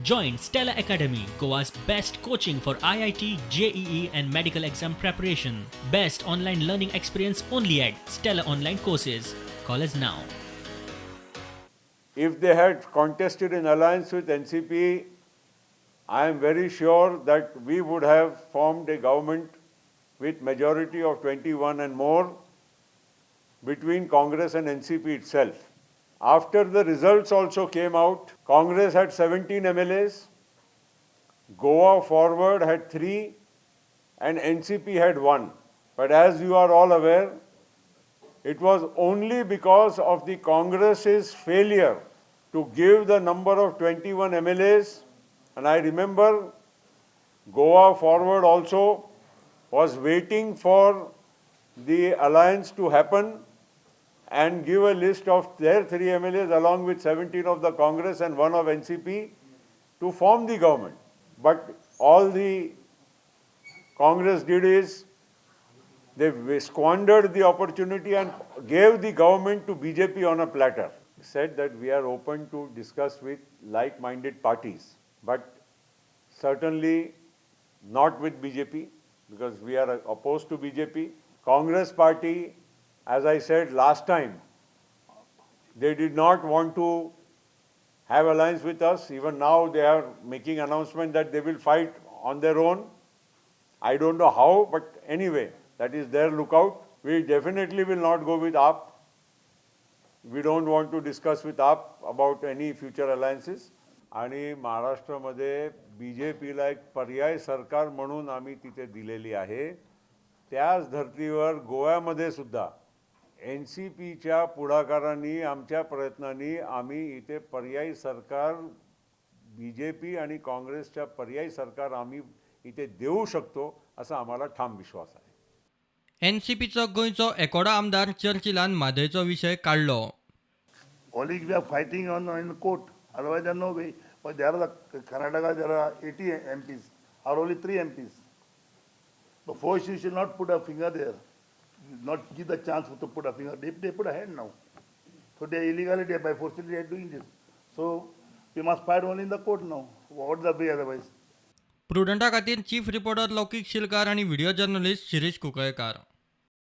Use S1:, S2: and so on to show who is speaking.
S1: Join Stella Academy, Goa's best coaching for IIT, JEE and medical exam preparation. Best online learning experience only at Stella Online Courses. Call us now.
S2: If they had contested in alliance with NCP, I am very sure that we would have formed a government with majority of 21 and more between Congress and NCP itself. After the results also came out, Congress had 17 MLAs, Goa Forward had 3 and NCP had 1. But as you are all aware, it was only because of the Congress's failure to give the number of 21 MLAs, and I remember Goa Forward also was waiting for the alliance to happen and give a list of their 3 MLAs along with 17 of the Congress and 1 of NCP to form the government. But all the Congress did is they squandered the opportunity and gave the government to BJP on a platter. Said that we are open to discuss with like-minded parties, but certainly not with BJP because we are opposed to BJP. Congress party, as I said last time, they did not want to have alliance with us. Even now they are making announcement that they will fight on their own. I don't know how, but anyway, that is their lookout. We definitely will not go with AAP. We don't want to discuss with AAP about any future alliances. आणि महाराष्ट्रामध्ये BJPला एक पर्याय सरकार म्हणून आम्ही तिथे दिलेली आहे. त्याच धर्तीवर गोव्यामध्ये सुद्धा NCPच्या पुढाकारांनी आमच्या प्रयत्नांनी आम्ही इथे पर्यायी सरकार BJP आणि काँग्रेसच्या पर्यायी सरकार आम्ही इथे देऊ शकतो असा आम्हाला ठाम विश्वास आहे.
S3: एनसीपीचो गोंयचो एकोडा आमदार चर्चिलान म्हादयचो विशय काढलो.
S4: Only we are fighting on in court. Otherwise, there is no way. But there are the Karnataka, there are 80 MPs, or only 3 MPs. But force you should not put a finger there, not give the chance to put a finger. They put a hand now. So they are illegality by forcibly they are doing this. So we must fight only in the court now. What the way otherwise?
S3: प्रुडंटा खातीर chief reporter लौकीक शिलकार आणि video journalist Shirish Kunkalkar.